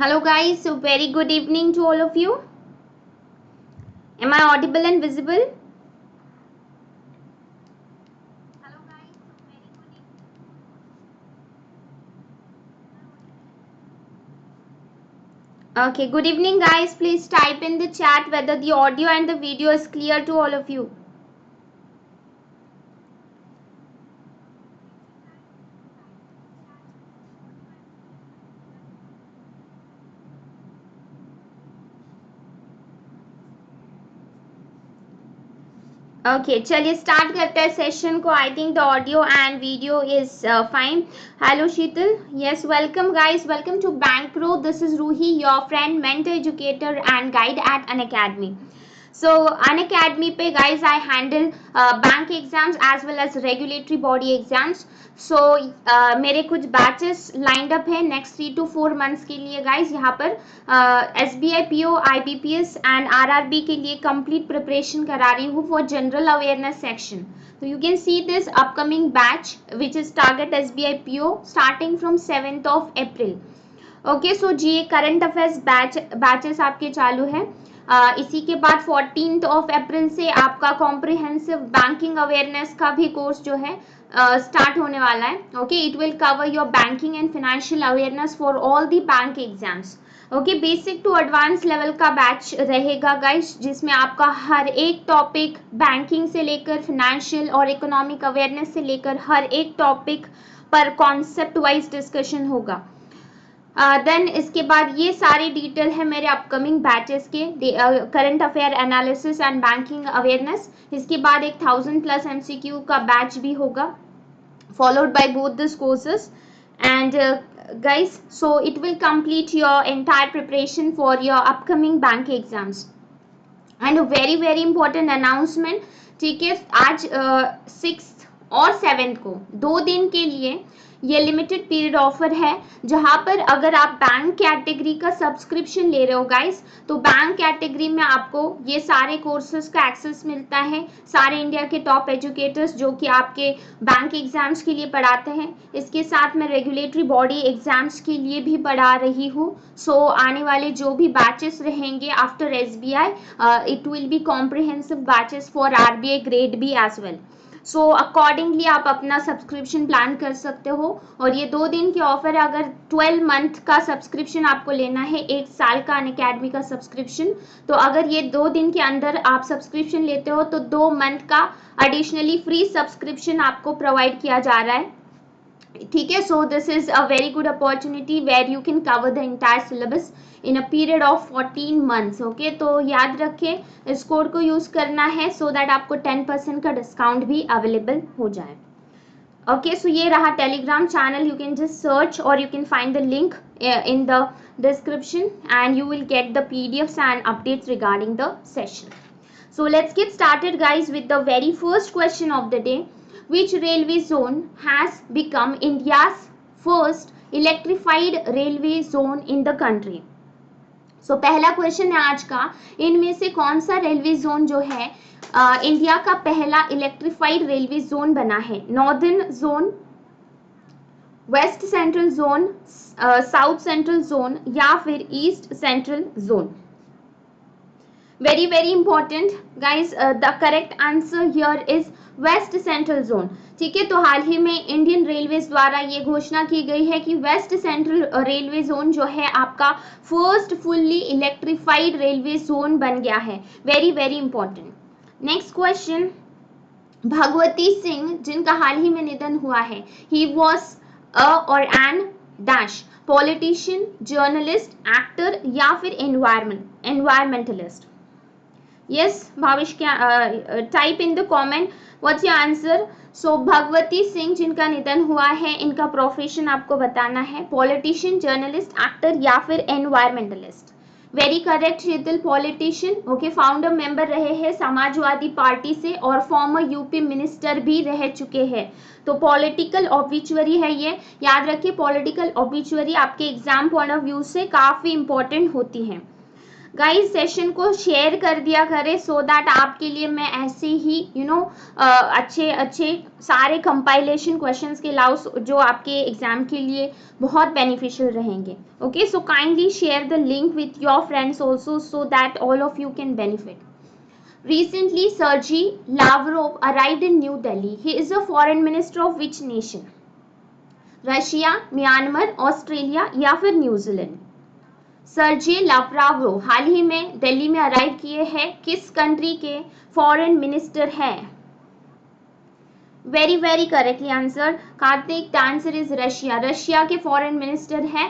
Hello guys, so very good evening to all of you. Am I audible and visible? Okay, good evening guys. Please type in the chat whether the audio and the video is clear to all of you. Okay चलिए start करते हैं session को. I think the audio and video is fine. Hello Sheetal. Yes, welcome guys, welcome to Bank Pro. This is Ruhi, your friend, mentor, educator and guide at Unacademy. So Unacademy पे guys I handle bank exams as well as regulatory body exams. So मेरे कुछ batches lined up है next 3 to 4 months के लिए guys. यहाँ पर SBI PO, IBPS and RRB के लिए complete preparation करा रही हूँ for general awareness section. So you can see this upcoming batch which is target SBI PO starting from 7th of April. Okay, so GA current affairs batches आपके चालू है. इसी के बाद 14th ऑफ अप्रैल से आपका कॉम्प्रिहेंसिव बैंकिंग अवेयरनेस का भी कोर्स जो है स्टार्ट होने वाला है. Okay, it will cover your banking and financial awareness for all the bank exams. Okay, basic to advance level का बैच रहेगा गाइस, जिसमें आपका हर एक टॉपिक बैंकिंग से लेकर फाइनेंशियल और इकोनॉमिक अवेयरनेस से लेकर हर एक टॉपिक पर कॉन्सेप्ट वाइज डिस्कशन होगा. देन इसके बाद ये सारी डिटेल है मेरे अपकमिंग बैचेस के, current affair analysis and banking awareness. इसके बाद एक 1000+ MCQ का बैच भी होगा followed by both this courses. And guys, so it will complete your entire preparation for your upcoming bank exams. And a very very important announcement, ठीक है, आज 6th और 7th को 2 दिन के लिए ये लिमिटेड पीरियड ऑफर है, जहां पर अगर आप बैंक कैटेगरी का सब्सक्रिप्शन ले रहे हो गाइस, तो बैंक कैटेगरी में आपको ये सारे कोर्सेज का एक्सेस मिलता है. सारे इंडिया के टॉप एजुकेटर्स जो कि आपके बैंक एग्जाम्स के लिए पढ़ाते हैं. इसके साथ मैं रेगुलेटरी बॉडी एग्जाम्स के लिए भी पढ़ा रही हूँ. सो आने वाले जो भी बैचेस रहेंगे after SBI, it will be comprehensive batches for RBI grade B as well. So accordingly आप अपना सब्सक्रिप्शन प्लान कर सकते हो. और ये 2 दिन के ऑफर है. अगर 12 मंथ का सब्सक्रिप्शन आपको लेना है, 1 साल का अनअकैडमी का सब्सक्रिप्शन, तो अगर ये 2 दिन के अंदर आप सब्सक्रिप्शन लेते हो तो 2 मंथ का एडिशनली फ्री सब्सक्रिप्शन आपको प्रोवाइड किया जा रहा है. ठीक है, so this is a very good opportunity where you can cover the entire syllabus in a period of 14 months. Okay, तो याद रखें इस कोड को यूज करना है सो दैट आपको 10% का डिस्काउंट भी अवेलेबल हो जाए. ओके, सो ये रहा Telegram channel. You can just search और you can find the link in the description and you will get the PDFs and updates regarding the session. So let's get started guys with the very first question of the day. Which railway zone has become India's first electrified railway zone in the country? So पहला question है आज का, इनमें से कौन सा railway zone जो है इंडिया का पहला इलेक्ट्रिफाइड रेलवे जोन बना है? Northern zone, west central zone, south central zone या फिर east central zone? very important guys, the correct answer here is west central zone. ठीक है, तो हाल ही में इंडियन रेलवेज द्वारा ये घोषणा की गई है कि वेस्ट सेंट्रल रेलवे जोन जो है आपका first fully electrified railway zone बन गया है. Very very important. Next question, Bhagwati Singh जिनका हाल ही में निधन हुआ है, ही was a or an dash politician, journalist, actor या फिर एनवायरमेंटलिस्ट? Yes, भाविश, क्या type in the comment what's your answer. So Bhagwati Singh जिनका निधन हुआ है, इनका प्रोफेशन आपको बताना है. पॉलिटिशियन, जर्नलिस्ट, एक्टर या फिर एनवायरमेंटलिस्ट? वेरी करेक्ट शीतल, पॉलिटिशियन. ओके, फाउंडर मेंबर रहे हैं समाजवादी पार्टी से और फॉर्मर यूपी मिनिस्टर भी रह चुके हैं. तो पॉलिटिकल ऑब्विचुअरी है ये, याद रखिए. पॉलिटिकल ऑब्विचुअरी आपके एग्जाम पॉइंट ऑफ व्यू से काफी इंपॉर्टेंट होती है. गाइस सेशन को शेयर कर दिया करें सो दैट आपके लिए मैं ऐसे ही अच्छे अच्छे सारे कंपाइलेशन क्वेश्चंस के लाओ जो आपके एग्जाम के लिए बहुत बेनिफिशियल रहेंगे. Okay, so kindly share the link with your friends also so that all of you can benefit. Recently, Sergey Lavrov arrived in New Delhi. He is a foreign minister of which nation? Russia, Myanmar, Australia या फिर New Zealand. सर्जी लाव्रोव हाल ही में दिल्ली में arrive किए हैं. किस country के foreign minister हैं? Very very correctly answer Kartik. The answer is Russia. Russia के फॉरेन मिनिस्टर हैं.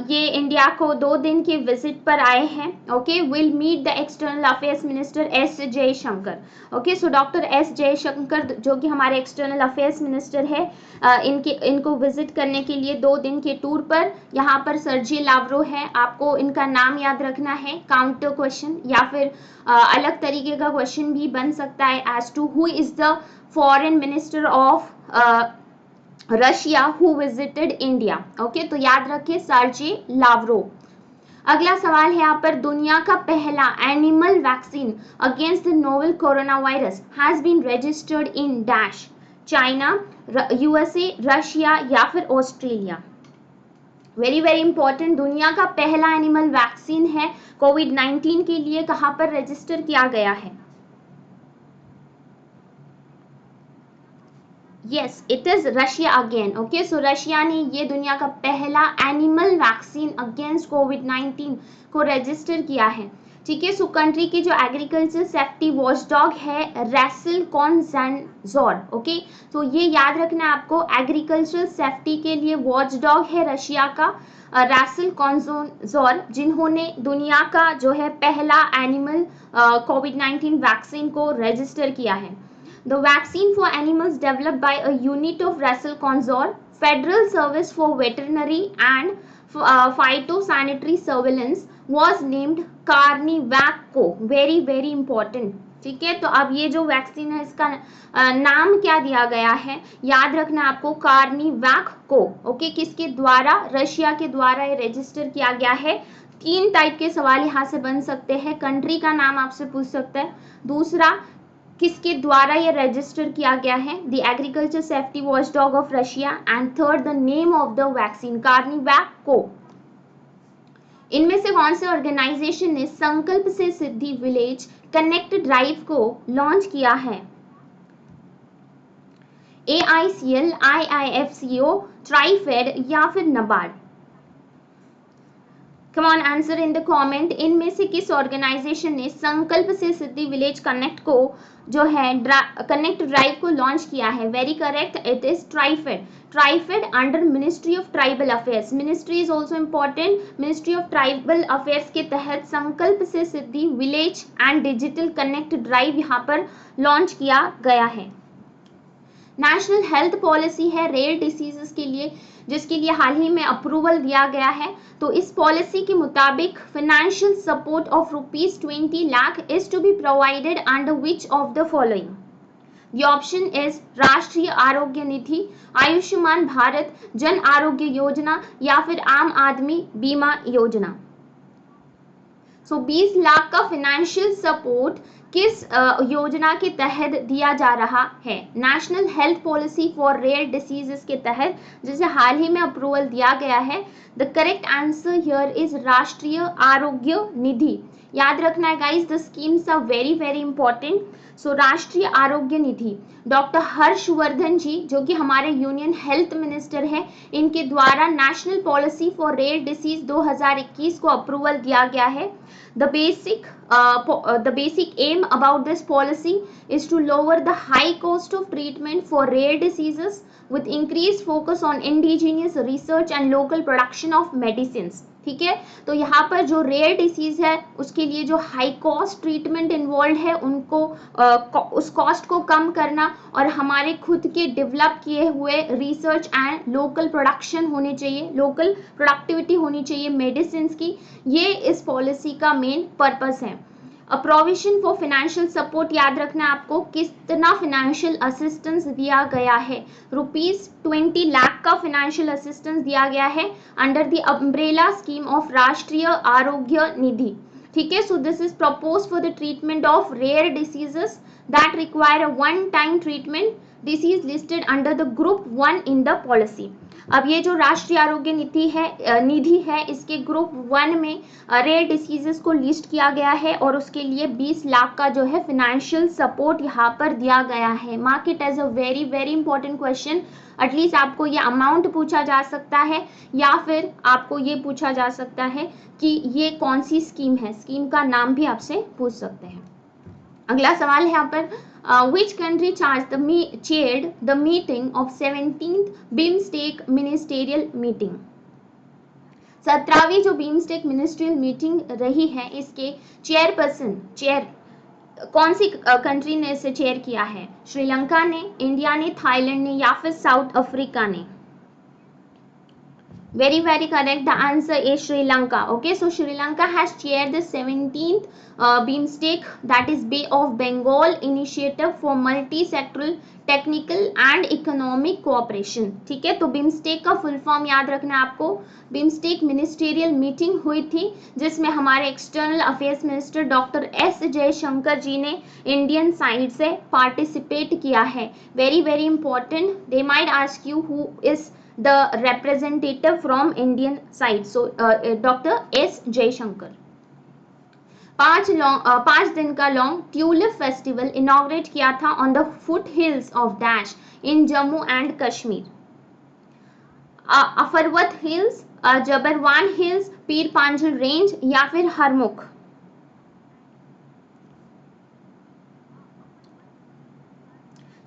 ये इंडिया को 2 दिन के विजिट पर आए हैं. Okay, will meet the external affairs minister S Jaishankar. Okay, so doctor S Jaishankar जो कि हमारे एक्सटर्नल अफेयर्स मिनिस्टर है, इनको विजिट करने के लिए 2 दिन के टूर पर यहाँ पर सर्जी लाव्रो है. आपको इनका नाम याद रखना है. काउंटर क्वेश्चन या फिर अलग तरीके का क्वेश्चन भी बन सकता है as to who is the foreign minister of Russia who visited India. Okay, तो याद रखिए सर्जी लाव्रोव. अगला सवाल है यहाँ पर, दुनिया का पहला animal vaccine against the novel corona virus has been registered in dash. China, USA, Russia या फिर ऑस्ट्रेलिया. Very very important. दुनिया का पहला एनिमल वैक्सीन है कोविड-19 के लिए, कहाँ पर रजिस्टर किया गया है? Yes, it is Russia again. Okay, so Russia ने ये दुनिया का पहला एनिमल वैक्सीन अगेंस्ट कोविड-19 को रजिस्टर किया है. ठीक है, सो कंट्री की जो एग्रीकल्चर सेफ्टी वॉचडॉग है रैसल कॉन्ज़ोर. ओके, तो ये याद रखना है आपको, एग्रीकल्चर सेफ्टी के लिए वॉचडॉग है रशिया का रैसल कॉन्ज़ोर, जिन्होंने दुनिया का जो है पहला एनिमल कोविड-19 वैक्सीन को रजिस्टर किया है. The vaccine for animals developed by a unit of Russell Consor, Federal Service for Veterinary and Phytosanitary Surveillance was named Carnivac. Very very important. ठीक है, तो अब ये जो वैक्सीन है इसका नाम क्या दिया गया है याद रखना आपको, कार्निवैक को. ओके, किसके द्वारा? रशिया के द्वारा ये रजिस्टर किया गया है. 3 टाइप के सवाल यहाँ से बन सकते हैं. कंट्री का नाम आपसे पूछ सकता है. दूसरा, किसके द्वारा ये रजिस्टर किया गया है? The agriculture safety watchdog of Russia. And third, the name of the vaccine Carnivac Cov. इनमें से कौन से ऑर्गेनाइजेशन ने Sankalp se Siddhi village connect drive को लॉन्च किया है? AICL, IIFCO, ट्राइफेड या फिर NABARD. Come on answer in the comment. इनमें से किस ऑर्गेनाइजेशन ने संकल्प से सिद्धि विलेज कनेक्ट को जो है कनेक्ट ड्राइव को लॉन्च किया है? Very correct, it is TRIFED. TRIFED under ministry of tribal affairs. Ministry is also important. Ministry of tribal affairs के तहत Sankalp se Siddhi village and digital connect drive यहाँ पर लॉन्च किया गया है. नेशनल हेल्थ पॉलिसी है रेयर डिसीजेस के लिए, जिसके लिए हाल ही में अप्रूवल दिया गया है. तो इस पॉलिसी के मुताबिक financial support of ₹20 lakh is to be provided under which of the following? The option is Rashtriya Arogya निधि, आयुष्मान भारत, जन आरोग्य योजना या फिर आम आदमी बीमा योजना. सो 20 लाख का फाइनेंशियल सपोर्ट किस योजना के तहत दिया जा रहा है? National health policy for rare diseases के तहत, जिसे हाल ही में अप्रूवल दिया गया है. The correct answer here is Rashtriya Arogya Nidhi. याद रखना है guys, the schemes are very very important. So Rashtriya Arogya Nidhi doctor Harshvardhan जी, जो कि हमारे यूनियन हेल्थ मिनिस्टर हैं, इनके द्वारा national policy for rare disease 2021 को अप्रूवल दिया गया है. The basic aim about this policy is to lower the high cost of treatment for rare diseases with increased focus on indigenous research and local production of medicines. ठीक है, तो यहाँ पर जो रेयर डिसीज है उसके लिए जो हाई कॉस्ट ट्रीटमेंट इन्वॉल्व है उनको उस कॉस्ट को कम करना और हमारे खुद के डेवलप किए हुए रिसर्च एंड लोकल प्रोडक्शन होने चाहिए, लोकल प्रोडक्टिविटी होनी चाहिए मेडिसिन की. ये इस पॉलिसी का मेन पर्पस है. A provision for financial support, याद रखना आपको, कितना फाइनेंशियल असिस्टेंस दिया गया है? ₹20 लाख का फाइनेंशियल असिस्टेंस दिया गया है under the umbrella scheme of Rashtriya Arogya Nidhi. ठीक है. So this is propose for the treatment of rare diseases that require a one time treatment. This is listed under the group 1 in the policy. अब ये जो राष्ट्रीय आरोग्य नीति है, निधि है, इसके ग्रुप 1 में रेयर डिसीजेस को लिस्ट किया गया है और उसके लिए 20 लाख का जो है फाइनेंशियल सपोर्ट यहाँ पर दिया गया है. Mark it as a very very important question. At least आपको ये अमाउंट पूछा जा सकता है या फिर आपको ये पूछा जा सकता है कि ये कौन सी स्कीम है. स्कीम का नाम भी आपसे पूछ सकते हैं. अगला सवाल है यहाँ पर, which country chaired the meeting of 17th BIMSTEC ministerial meeting. 17वीं जो BIMSTEC ministerial meeting रही है, इसके चेयर कौन सी कंट्री ने इसे चेयर किया है? श्रीलंका ने, इंडिया ने, थाईलैंड ने या फिर साउथ अफ्रीका ने? Very very correct. The answer is Sri Lanka. Okay, so Sri Lanka has chaired the 17th BIMSTEC, that is Bay of Bengal Initiative for Multi-Sectoral Technical and Economic Cooperation. ठीक है, तो BIMSTEC का full form याद रखना है आपको. BIMSTEC ministerial meeting हुई थी जिसमें हमारे external affairs minister doctor S Jaishankar ji ने इंडियन साइड से पार्टिसिपेट किया है. Very very important. They might ask you who is the representative from Indian side. So Dr. S. Jaishankar. 5 दिन का लॉन्ग ट्यूलिप फेस्टिवल इनॉग्रेट किया था on the foothills of dash in Jammu and Kashmir. Afarwat hills, Zabarwan hills, Pir Panjal range या फिर हरमुख?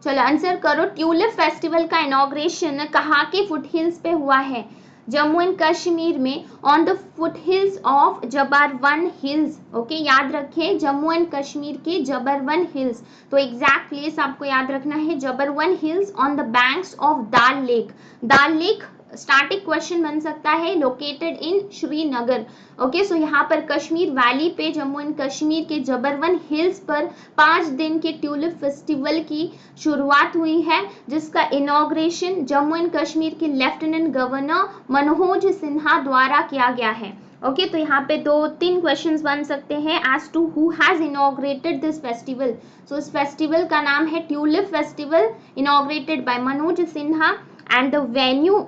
चलो answer करो. Tulip festival का inauguration कहाँ के फुट हिल्स पे हुआ है? जम्मू एंड कश्मीर में on the foothills of Zabarwan hills. Okay, याद रखें जम्मू एंड कश्मीर के जबरवन हिल्स. तो एग्जैक्ट प्लेस आपको याद रखना है Zabarwan hills on the banks of dal lake. Dal lake starting question बन सकता है, लोकेटेड इन श्रीनगर. ओके, सो यहाँ पर कश्मीर वैली पे जम्मू एंड कश्मीर के जबरवन हिल्स पर 5 दिन के ट्यूलिप फेस्टिवल की शुरुआत हुई है जिसका इनॉग्रेशन जम्मू एंड कश्मीर के लेफ्टिनेंट गवर्नर मनोज सिन्हा द्वारा किया गया है. ओके, तो यहाँ पे 2-3 क्वेश्चंस बन सकते हैं as to who has inaugurated this festival. So इस फेस्टिवल का नाम है tulip festival, inaugurated by Manoj Sinha and the venue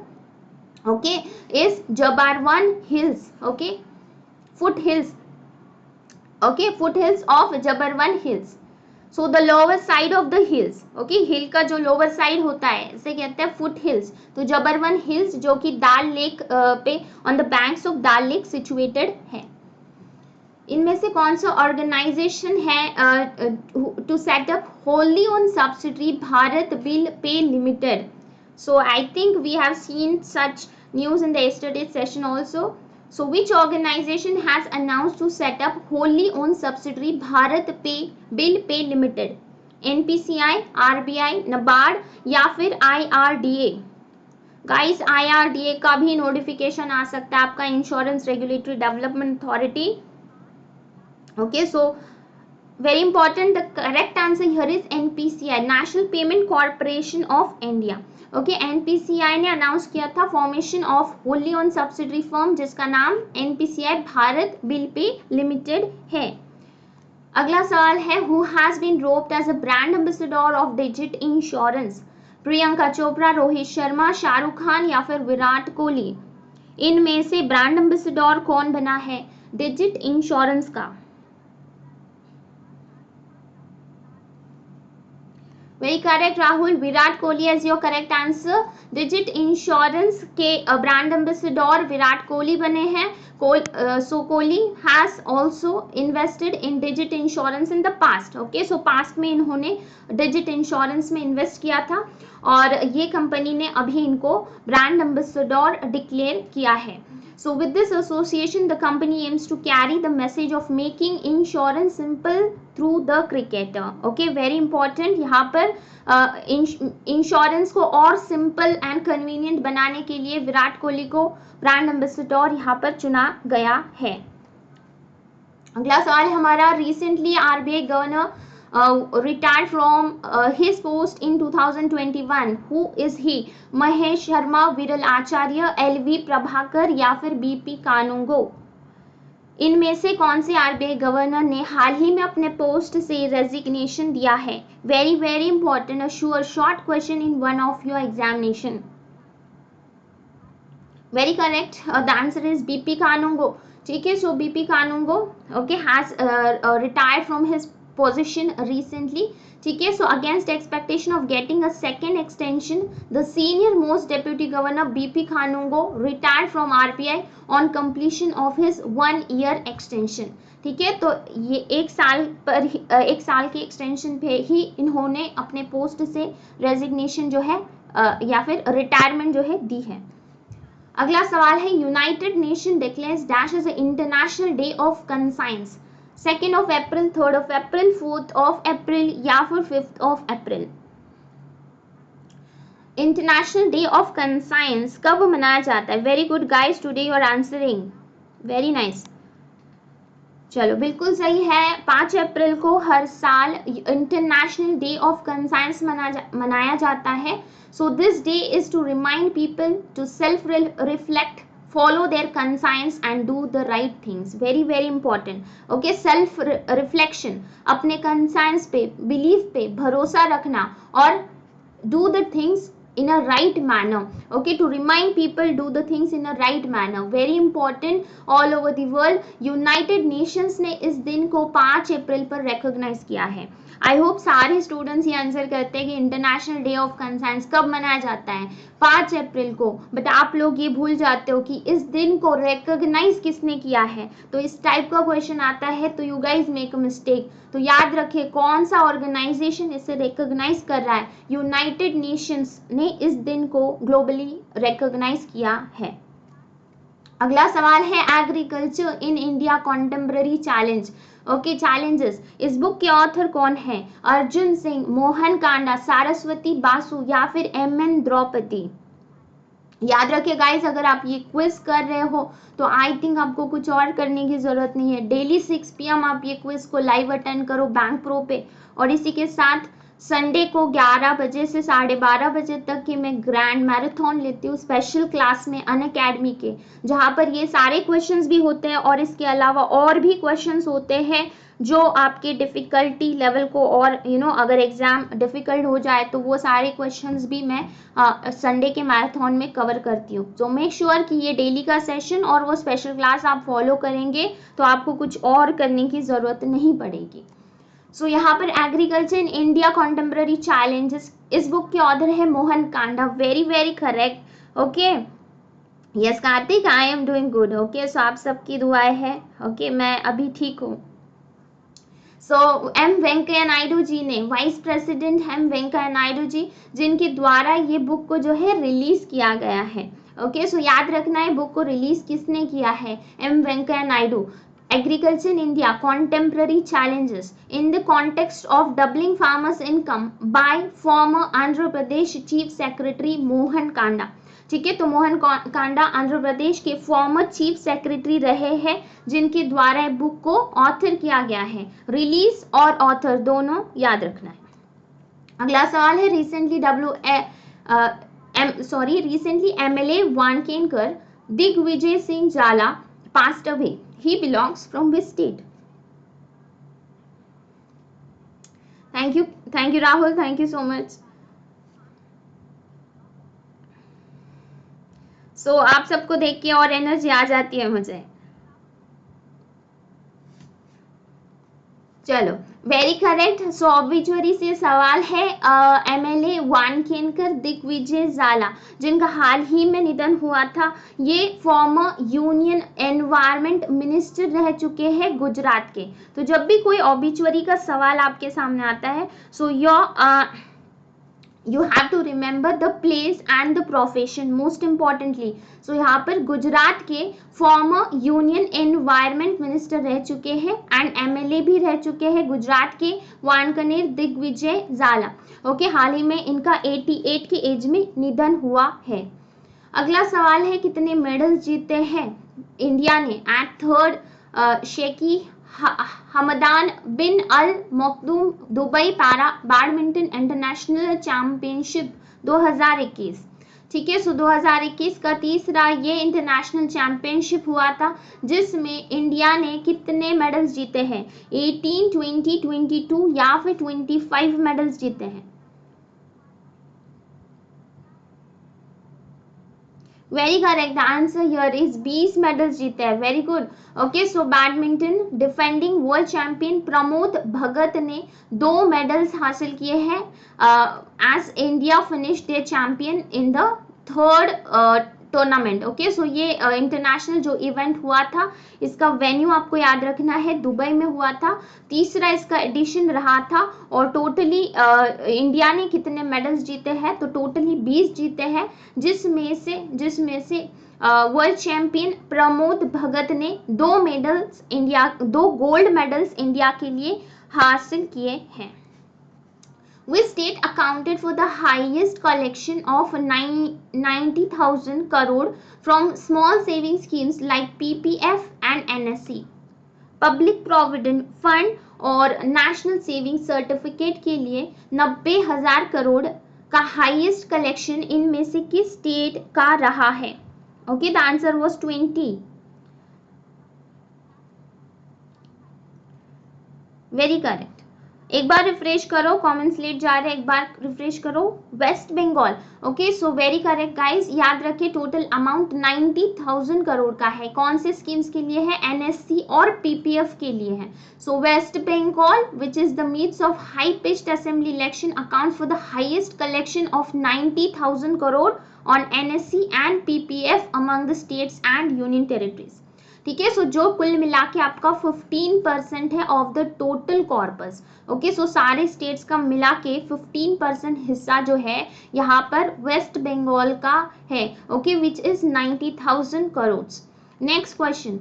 okay is Jabarwan Hills. Okay, foot hills. Okay, foot hills of Jabarwan Hills. So the lower side of the hills. Okay, hill का जो lower side होता है इसे कहते हैं foot hills. तो Jabarwan Hills जो कि दाल लेक पे on the banks of Dal lake situated है. इनमें से कौन सा ऑर्गेनाइजेशन है to set up wholly owned subsidiary Bharat bill pay limited? So I think we have seen such news in the yesterday's session also. So which organization has announced to set up wholly owned subsidiary Bharat Bill Pay Limited? NPCI, RBI, NABARD या फिर IRDA? Guys, IRDA का भी notification आ सकता है आपका, insurance regulatory development authority. Okay, so very important, the correct answer here is NPCI, National Payment Corporation of India. Okay, NPCI ने announce किया था formation of wholly owned subsidiary firm जिसका नाम NPCI Bharat bill pay limited है. अगला सवाल है, who has been roped as a brand ambassador of Digit insurance? Priyanka Chopra, Rohit Sharma, Shahrukh Khan या फिर विराट कोहली? इनमें से ब्रांड एम्बेसडर कौन बना है डिजिट इंश्योरेंस का? Very correct Rahul, Virat Kohli is your correct answer. Digit insurance के ब्रांड एम्बेसडर विराट कोहली बने हैं. So Kohli has also invested in Digit insurance in the past. Okay, so past में इन्होंने डिजिट इंश्योरेंस में इन्वेस्ट किया था और ये कंपनी ने अभी इनको ब्रांड एम्बेसडर डिक्लेयर किया है. So with this association, the company aims to carry the message of making insurance simple through the cricketer. Okay, very important. यहाँ पर इंश्योरेंस को और सिंपल एंड कन्वीनियंट बनाने के लिए विराट कोहली को ब्रांड एम्बेसडर यहाँ पर चुना गया है. अगला सवाल हमारा, recently RBI governor retired from his post in 2021. Who is he? Mahesh Sharma, Viral Acharya, LV Prabhakar या फिर बीपी कानूंगो? इनमें से कौन से आरबीआई गवर्नर ने हाल ही में अपने पोस्ट से रेजिग्नेशन दिया है? Very very important, a short question in one of your examination. Very correct, the answer is B P Kanungo. ठीक है, so B P Kanungo okay has retired from his position recently. ठीक है, so against expectation of getting a second extension, the senior most deputy governor B P Kanungo retired from RBI on completion of his 1 year extension. ठीक है, तो ये एक साल के extension पे ही इन्होंने अपने पोस्ट से रेजिग्नेशन जो है या फिर रिटायरमेंट जो है दी है. अगला सवाल है, United Nation declares dash as international day of conscience. 2 April, 3 April, 4 April या फिर 5 April. International day of conscience कब मनाया जाता है? Very good guys, today you are answering, very nice. चलो बिल्कुल सही है, 5 अप्रैल को हर साल इंटरनेशनल डे ऑफ कंसाइंस मनाया जाता है. So this day is to remind people to self reflect, follow their conscience and do the right things. very very important. okay, self reflection, अपने conscience पे, belief पे भरोसा रखना और do the things in a right manner. okay, to remind people do the things in a right manner, very important. all over the world United Nations ने इस दिन को 5 अप्रैल पर रिकॉग्नाइज किया है. आई होप सारे स्टूडेंट्स ये आंसर करते हैं कि इंटरनेशनल डे ऑफ कंसाइंस कब मनाया जाता है? 5 अप्रैल को. बट आप लोग ये भूल जाते हो कि इस दिन को रिकॉग्नाइज किसने किया है. तो इस टाइप का क्वेश्चन आता है तो you guys make a mistake. तो याद रखिए कौन सा ऑर्गेनाइजेशन इसे रिकॉग्नाइज कर रहा है. यूनाइटेड नेशंस ने इस दिन को ग्लोबली रिकॉग्नाइज किया है. अगला सवाल है, agriculture in India contemporary challenge. Okay, challenges. इस बुक के ऑथर कौन है? अर्जुन सिंह, मोहन कांडा, सारस्वती बासु या फिर एम.एन. द्रौपदी. याद रखिए गाइस, अगर आप ये क्विज कर रहे हो तो आई थिंक आपको कुछ और करने की जरूरत नहीं है. डेली 6 PM आप ये क्विज को लाइव अटेंड करो बैंक प्रो पे. और इसी के साथ संडे को 11 बजे से 12:30 बजे तक की मैं ग्रैंड मैराथन लेती हूँ स्पेशल क्लास में अनअकैडमी के, जहाँ पर ये सारे क्वेश्चंस भी होते हैं और इसके अलावा और भी क्वेश्चंस होते हैं जो आपके डिफ़िकल्टी लेवल को और अगर एग्ज़ाम डिफ़िकल्ट हो जाए तो वो सारे क्वेश्चंस भी मैं संडे के मैराथन में कवर करती हूँ. तो मेक श्योर कि ये डेली का सेशन और वो स्पेशल क्लास आप फॉलो करेंगे तो आपको कुछ और करने की ज़रूरत नहीं पड़ेगी. सो यहाँ पर agriculture in India contemporary challenges, इस बुक के ऑथर है Mohan Kanda. Very very correct. Okay, yes Kartik, I am doing good. Okay, so आप सबकी दुआएं है. ओके, मैं अभी ठीक हूँ. सो एम वेंकैया नायडू जी ने, vice president M Venkaiah Naidu ji, जिनके द्वारा ये बुक को जो है रिलीज किया गया है. ओके, सो याद रखना है बुक को रिलीज किसने किया है? M Venkaiah Naidu. Agriculture in India Contemporary Challenges in the context of doubling farmers' income by former Andhra Pradesh Chief Secretary Mohan Kanda. ठीक है, तो मोहन कांडा आंध्र प्रदेश के फॉर्मर चीफ सेक्रेटरी रहे हैं जिनके द्वारा बुक को ऑथर किया गया है. रिलीज और ऑथर दोनों याद रखना है. अगला सवाल है, रिसेंटली MLA वानखेड़कर दिग्विजय सिंह जाला passed away. He belongs from which state? Thank you Rahul, thank you so much. So आप सबको देख के और एनर्जी आ जाती है मुझे. चलो, वेरी करेक्ट. सो ऑब्विचुअली से सवाल है, MLA वानखेड़कर दिग्विजय जाला, जिनका हाल ही में निधन हुआ था. ये फॉर्मर यूनियन एनवायरमेंट मिनिस्टर रह चुके हैं गुजरात के. तो जब भी कोई ऑब्विचुअरी का सवाल आपके सामने आता है, सो you have to remember the place and the profession most importantly. so यहाँ पर गुजरात के फॉर्मर यूनियन एनवायरमेंट मिनिस्टर रह चुके हैं एंड MLA भी रह चुके हैं गुजरात के, वानखेड़कर दिग्विजय जाला. ओके, हाल ही में इनका 88 की एज में निधन हुआ है. अगला सवाल है, कितने मेडल्स जीते हैं इंडिया ने at third Sheikh Hamdan bin Al Maktoum Dubai para badminton international championship 2021. ठीक है। सो 2021 का तीसरा ये इंटरनेशनल चैंपियनशिप हुआ था जिसमें इंडिया ने कितने मेडल्स जीते हैं? 18, 20, 22 या फिर 25 मेडल्स जीते हैं? Very correct, the answer here is 20 medals जीते हैं। Very good. Okay, so badminton defending world champion Pramod Bhagat ने 2 मेडल्स हासिल किए हैं as India finish their champion in the third tournament. Okay, so ये इंटरनेशनल जो इवेंट हुआ था इसका वेन्यू आपको याद रखना है, दुबई में हुआ था। तीसरा इसका एडिशन रहा था और टोटली इंडिया ने कितने मेडल्स जीते हैं? तो टोटली 20 जीते हैं, जिसमें से वर्ल्ड चैंपियन प्रमोद भगत ने 2 गोल्ड मेडल्स इंडिया के लिए हासिल किए हैं। Which state accounted for the highest collection of 90,000 crore from small saving schemes like PPF and NSC? Public provident fund और नेशनल सेविंग सर्टिफिकेट के लिए 90,000 करोड़ का हाईएस्ट कलेक्शन इनमें से किस स्टेट का रहा है? Okay, the answer was 20। Very correct. एक बार रिफ्रेश करो, कॉमन स्लेट जा रहा है, एक बार रिफ्रेश करो। West Bengal. Okay, so very correct guys. याद रखिए टोटल अमाउंट 90,000 करोड़ का है। कौन से स्कीम्स के लिए है? एनएससी और पीपीएफ के लिए है। So West Bengal which is the midst of high pitched assembly election account for the highest collection of 90,000 crore on NSC and PPF among the states and union territories. ठीक है, सो जो कुल मिला के आपका 15% है of the total corpus. Okay, so सारे states का मिला के 15% हिस्सा जो है यहाँ पर वेस्ट बंगाल का है। Okay, which is 90,000 crore. Next question,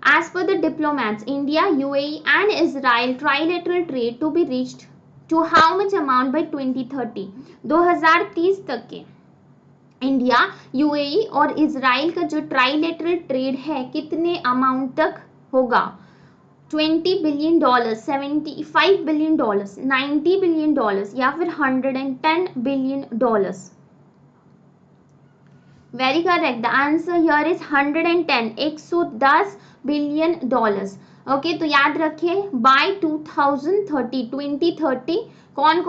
as per the diplomats India, UAE and Israel trilateral trade to be reached to how much amount by 2030? 2030 तक के इंडिया, यूएई और इजराइल का जो ट्राइलेटरल ट्रेड है कितने अमाउंट तक होगा? 20 billion dollar, 75 billion dollars, 90 billion dollars या फिर 110 billion dollars? Very correct, the answer here is 110, 110 billion dollars. Okay, तो याद रखिए बाय 2030 कौन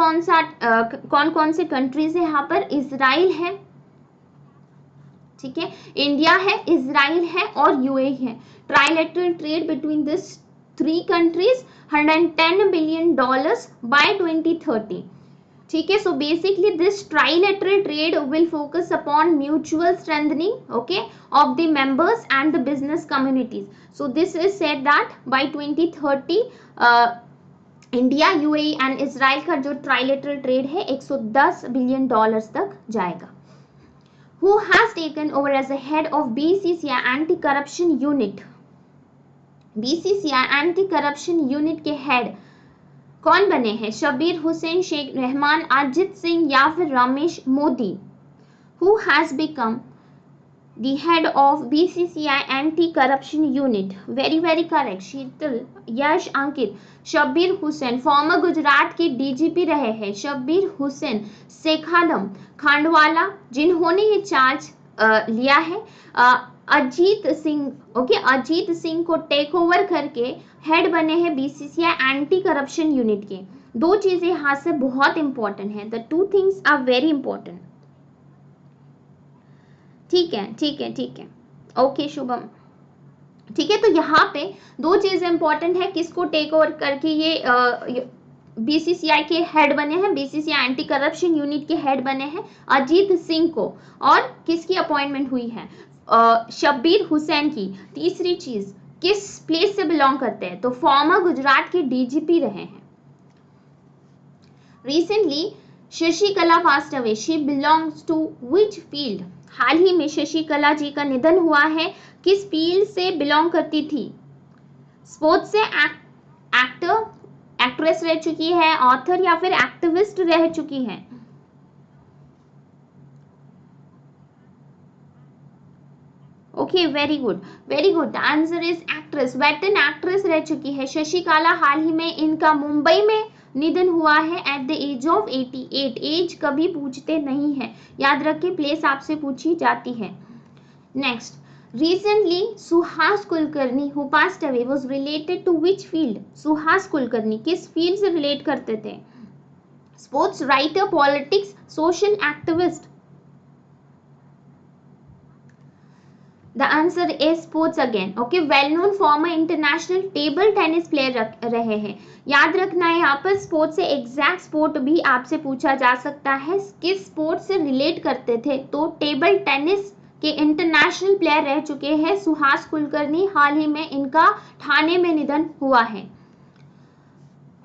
कौन से कंट्रीज है यहाँ पर? इजराइल है, ठीक है, इंडिया है, इजराइल है और यूएई है। Trilateral trade between this 3 countries 110 billion dollars by 2030। ठीक है, so basically this trilateral trade will focus upon mutual strengthening okay of the members and the business communities. So this is said that by 2030 India, UAE and Israel का जो trilateral trade है 110 billion dollars तक जाएगा। Who has taken over as the head of BCCI Anti-Corruption Unit? BCCI Anti-Corruption Unit के head कौन बने हैं? शब्बीर हुसैन, शेख रहमान, अजित सिंह या फिर Ramesh Modi? Who has become the head of BCCI Anti-Corruption Unit? very correct, Sheetal, Yash, Ankit. Shabbir Hussain farmer Gujarat के DGP रहे हैं। शब्बीर हुसैन, शेखालम, खांडवाला जिन्होंने ये चार्ज लिया है। अजीत सिंह ओके, अजीत सिंह को टेक ओवर करके हेड बने हैं बीसीसीआई एंटी करप्शन यूनिट के। 2 चीजें यहाँ से बहुत इंपॉर्टेंट है, the 2 things are very important. ठीक है ओके शुभम, ठीक है, तो यहाँ पे 2 चीजें इंपॉर्टेंट है, किसको टेक ओवर करके ये बीसीसीआई के हेड बने हैं, बीसीसीआई एंटी करप्शन यूनिट के हेड बने हैं अजीत सिंह को, और किसकी अपॉइंटमेंट हुई है? शब्बीर हुसैन की। तीसरी चीज, किस प्लेस से बिलोंग करते हैं? तो फॉर्मर गुजरात के डीजीपी रहे हैं। Recently Shashikala passed away, she belongs to which field? हाल ही में शशिकला जी का निधन हुआ है, किस फील्ड से बिलोंग करती थी? स्पोर्ट्स से, एक्ट्रेस रह चुकी है, ऑथर या फिर एक्टिविस्ट रह चुकी है? Okay very good, answer is actress, veteran actress रह चुकी है शशिकला। हाल ही में इनका मुंबई में निधन हुआ है at the age of 88। Age कभी पूछते नहीं है, याद रखिए, प्लेस आपसे पूछी जाती है। Next, recently Suhas Kulkarni who passed away was related to which field? Suhas Kulkarni किस फील्ड से रिलेट करते थे? Sports, writer, politics, social activist? The answer is sports again. Okay, well known former international table tennis player रहे हैं। याद रखना है यहाँ पर स्पोर्ट्स से एग्जैक्ट स्पोर्ट भी आपसे पूछा जा सकता है, किस स्पोर्ट से रिलेट करते थे, तो टेबल टेनिस के इंटरनेशनल प्लेयर रह चुके हैं सुहास कुलकर्णी। हाल ही में इनका ठाणे में निधन हुआ है।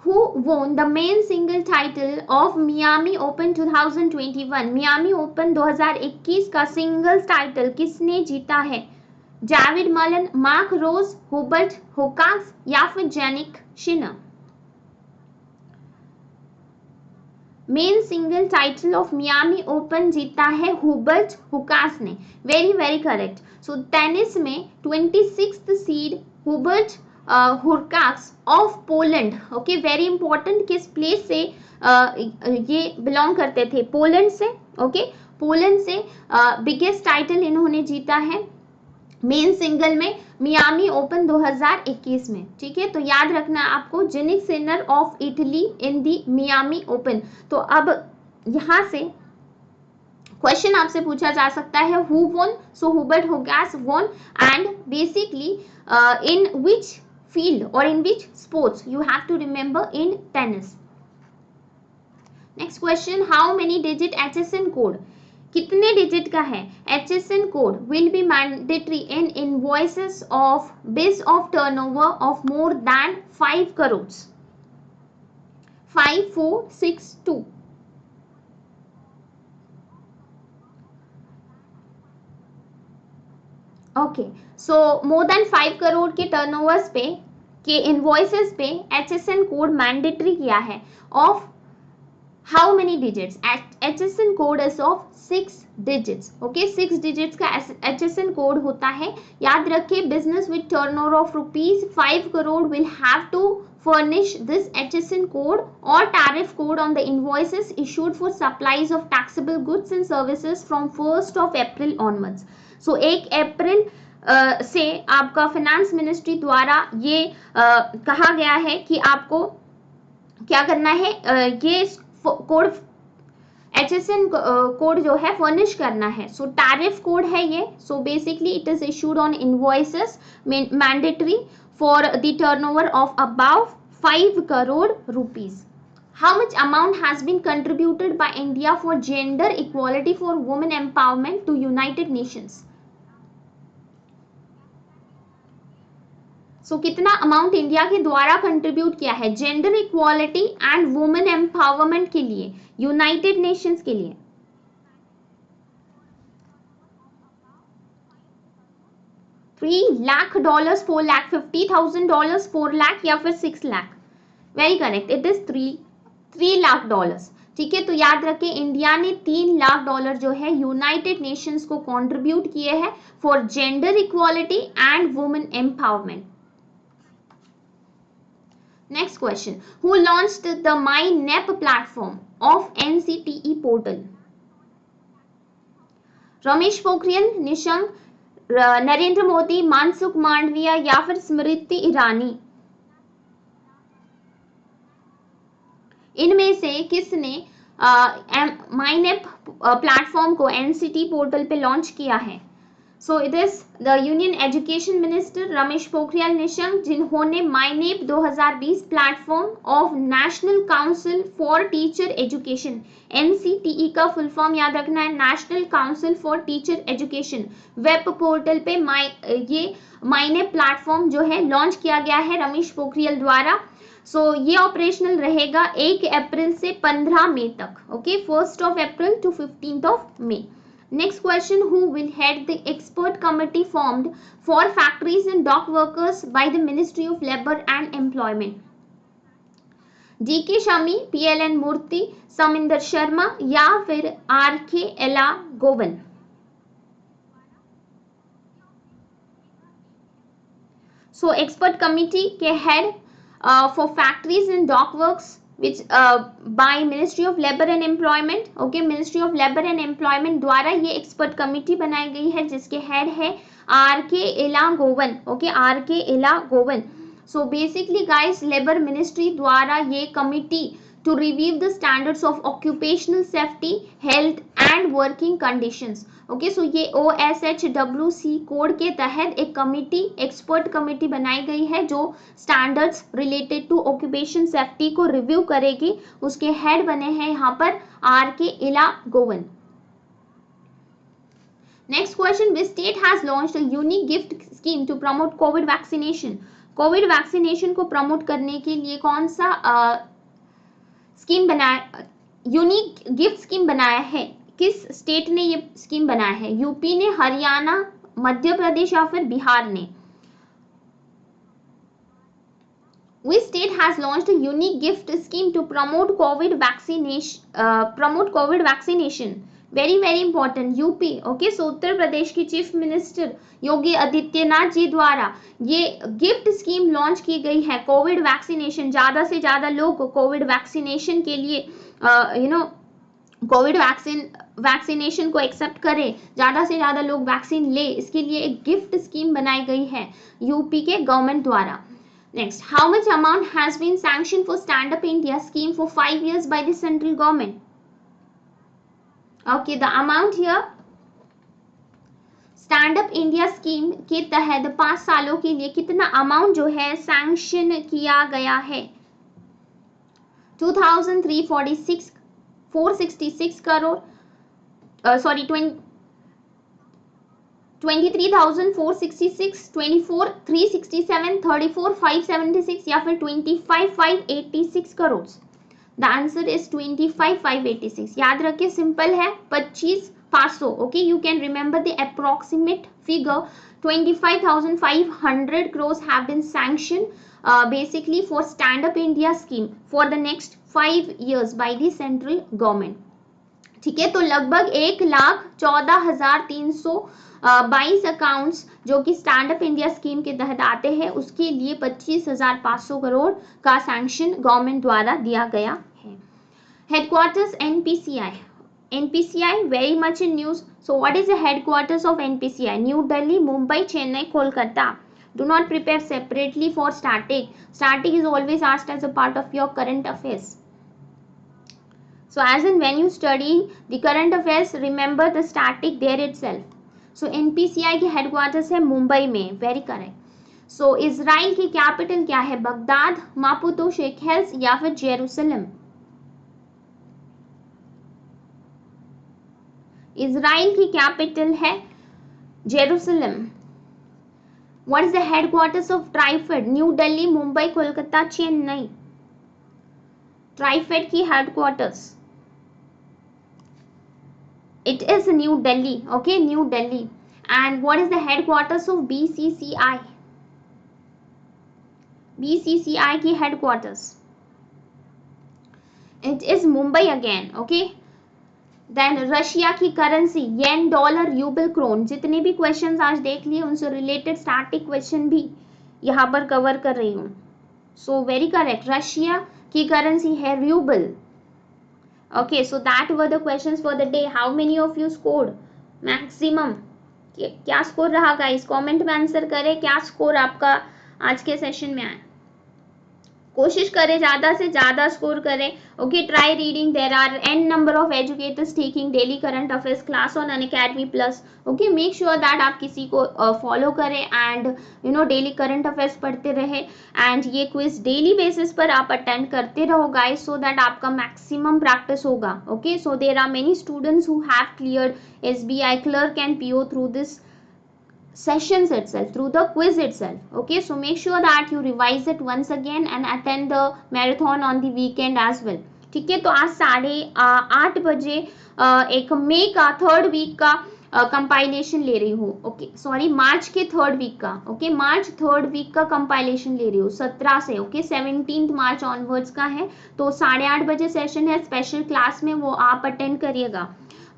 Who won the main single title of Miami Open 2021? Miami Open 2021 का सिंगल्स टाइटल किसने जीता है? David Malan, Mark Rose, Hubert Hurkacz या फिर Jannik Sinner? Men single title of Miami Open जीता है हुबर्ट हुकास ने। Very very correct. So tennis में 26th seed Hubert Hurkacz of Poland. Okay, very important, किस प्लेस से ये belong करते थे? पोलैंड से। ओके, पोलैंड से बिगेस्ट टाइटल इन्होंने जीता है मेन सिंगल में मियामी ओपन 2021 में। ठीक है, तो याद रखना आपको, Jannik Sinner of Italy in the Miami open. तो अब यहां से क्वेश्चन आपसे पूछा जा सकता है, who won? So Hubert Hurkacz won, and basically in which field और in which sports? You have to remember in tennis. Next question, how many digit HSN code? कितने डिजिट का है HSN code? Will be mandatory in invoices of biz of turnover of more than 5 crore? 5, 4, 6, 2? Okay, so more than 5 crore के turnovers पे, के invoices पे HSN code mandatory किया है of how many digits? HSN code is of 6 digits. Okay, 6 digits का HSN code होता है। याद रखिए, business with turnover of rupees 5 crore will have to furnish this HSN code or tariff code on the invoices issued for supplies of taxable goods and services from 1st of April onwards. So 1 अप्रैल से आपका finance ministry द्वारा ये कहा गया है कि आपको क्या करना है, ये कोड HSN कोड जो है फर्निश करना है। सो टैरिफ कोड है ये। So basically it is issued on invoices mandatory for the turnover of above 5 crore rupees. How much amount has been contributed by India for gender equality for women empowerment to United Nations? सो कितना amount India के द्वारा contribute किया है gender equality and women empowerment के लिए, United Nations के लिए? 3 lakh dollars, 4,50,000 4 lakh या फिर 6 lakh? Very correct, it is 3 lakh dollars. ठीक है, तो याद रखें, इंडिया ने 3 लाख डॉलर जो है यूनाइटेड नेशंस को कंट्रीब्यूट किए हैं for gender equality and women empowerment. Next question, who launched the MyNep platform of NCTE portal? Ramesh Pokhriyal Nishank, Narendra Modi, Mansukh Mandaviya या फिर स्मृति ईरानी? इनमें से किसने MyNep प्लेटफॉर्म को NCT पोर्टल पे लॉन्च किया है? So it is the union education minister Ramesh Pokhriyal Nishank, जिन्होंने MyNep 2020 platform of national council for teacher education, NCTE का फुल फॉर्म याद रखना है, national council for teacher education, web portal पे ये MyNep प्लेटफॉर्म जो है लॉन्च किया गया है रमेश पोखरियाल द्वारा। सो ये ऑपरेशनल रहेगा 1 अप्रैल से 15 मई तक। Okay, 1st of April to 15th of May. Next question, who will head the expert committee formed for factories and dock workers by the Ministry of Labour and Employment? DK Shami, PLN Murthy, Saminder Sharma या फिर RK Ella Govan? So expert committee के head for factories and dock works which by Ministry of Labor and Employment. Okay, Ministry of Labor and Employment द्वारा ये expert committee बनाई गई है जिसके head है RK Elangovan. Okay, RK Elangovan. So basically guys, labour ministry द्वारा ये committee to review the standards of occupational safety, health and working conditions. Okay, so ये OSHWC कोड के तहत एक कमिटी, एक्सपर्ट कमिटी बनाई गई है जो standards related to occupation safety को रिव्यू करेगी. उसके हेड बने हैं यहाँ पर RK Elangovan. Next question, which state has launched a unique gift scheme to promote Covid vaccination. Covid vaccination को प्रमोट करने के लिए कौन सा स्कीम बनाया, यूनिक गिफ्ट स्कीम बनाया है? किस स्टेट ने ये स्कीम बनाया है? यूपी ने, हरियाणा, मध्य प्रदेश या फिर बिहार ने? Which state has launched a unique gift scheme to promote COVID vaccination? Very very important, UP. Okay, so Uttar Pradesh की चीफ मिनिस्टर योगी आदित्यनाथ जी द्वारा ये गिफ्ट स्कीम लॉन्च की गई है. कोविड वैक्सीनेशन, ज्यादा से ज्यादा लोग कोविड वैक्सीनेशन के लिए कोविड वैक्सीनेशन को एक्सेप्ट करें, ज्यादा से ज्यादा लोग वैक्सीन ले, इसके लिए एक गिफ्ट स्कीम बनाई गई है यूपी के गवर्नमेंट द्वारा. Next, how much amount has been sanctioned for Stand Up India scheme for 5 years by the central government? Okay, the amount here, Stand Up India scheme के तहत 5 सालों के लिए कितना अमाउंट जो है सैंक्शन किया गया है? 466 करोड़, सॉरी 23,466, 24,367, 34,576 या फिर 25,586 करोड़. The answer is 25,586. याद रखिए, सिंपल है, 25,500. Okay, you can remember the approximate figure. 25,500 crores have been sanctioned basically for Stand Up India scheme for the next 5 years by the central government. ठीक है, तो लगभग 1,14,322 अकाउंट्स जो कि स्टैंड अप इंडिया स्कीम के तहत आते हैं, उसके लिए 25,500 करोड़ का सैंक्शन गवर्नमेंट द्वारा दिया गया है. Headquarters NPCI. NPCI very much in news. So what is the headquarters of NPCI? New Delhi, Mumbai, Chennai, Kolkata. Do not prepare separately for static. Static is always asked as a part of your current affairs. So as in when you study the current affairs, remember the static there itself. So NPCI की headquarters है मुंबई में. Very correct. So Israel की capital क्या है? Baghdad, Maputo, Sheikh हेल्स या फिर Jerusalem? Israel की capital है Jerusalem. What is the headquarters of TRIFED? New Delhi, Mumbai, Kolkata, Chennai. TRIFED की headquarters, it is New Delhi. Okay, New Delhi. And what is the headquarters of BCCI? BCCI की headquarters, it is Mumbai again. Okay. Then Russia की currency yen, dollar, ruble, krone. जितने भी questions आज देख लिए उनसे related static question भी यहाँ पर कवर कर रही हूँ. सो वेरी करेक्ट, रशिया की करेंसी है rouble. Okay, so that were the questions for the day. How many of you scored maximum? क्या स्कोर रहा गाइस? कमेंट में आंसर करें, क्या स्कोर आपका आज के सेशन में आया. कोशिश करें ज़्यादा से ज़्यादा स्कोर करें. Okay, try reading. There are n number of educators taking daily current affairs class on Unacademy plus. Okay, make sure that आप किसी को फॉलो करें एंड डेली करंट अफेयर्स पढ़ते रहे एंड ये क्विज डेली बेसिस पर आप अटेंड करते रहो गाइस, सो दैट आपका मैक्सिमम प्रैक्टिस होगा. Okay, so there are many students who have cleared SBI clerk and PO through this sessions itself, through the quiz itself. Okay, so make sure that you revise it once again and attend the marathon on the weekend as well. ठीक है, तो आज 8:30 बजे एक मई का 3rd week का compilation ले रही हूँ. ओके, सॉरी, मार्च के 3rd वीक का. ओके, मार्च 3rd वीक का कंपाइलेशन ले रही हूँ 17 से. ओके, 17 मार्च ऑनवर्ड्स का है, तो 8:30 बजे सेशन है स्पेशल क्लास में, वो आप अटेंड करिएगा.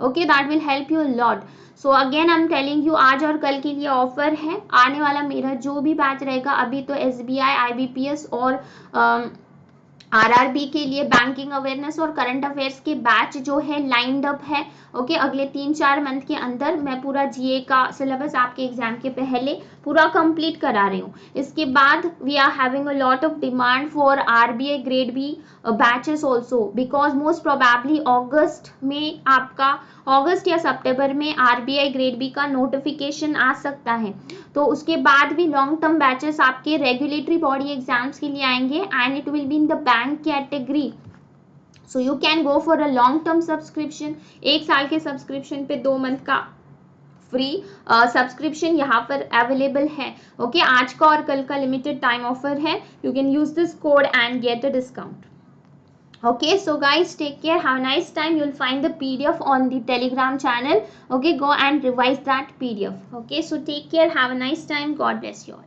Okay, that will help you lot. So again I am telling you, आज और कल के लिए ऑफर है. आने वाला मेरा जो भी बैच रहेगा, अभी तो SBI, IBPS और आरआरबी के लिए बैंकिंग अवेयरनेस और करंट अफेयर्स के बैच जो है लाइंड अप है। ओके, अगले 3-4 मंथ के अंदर मैं पूरा जीए का सिलेबस आपके एग्जाम के पहले पूरा कंप्लीट करा रही हूँ। इसके बाद we are having a lot of demand for RBI grade B batches also, because most probably अगस्त में आपका, अगस्त या सितंबर में आरबीआई ग्रेड बी का नोटिफिकेशन आ सकता है। तो उसके बाद भी लॉन्ग टर्म बैचेस आपके रेगुलेटरी बॉडी एग्जाम्स के लिए आएंगे and it will be in the bank category. So you can go for a long term subscription. 1 साल के सब्सक्रिप्शन पे 2 मंथ का फ्री सब्सक्रिप्शन यहाँ पर अवेलेबल है। ओके, आज का और कल का लिमिटेड टाइम ऑफर है। You can use this code and get a discount. Okay, so guys, take care, have a nice time. You'll find the PDF on the Telegram channel. Okay, go and revise that PDF. Okay, so take care, have a nice time. God bless you all.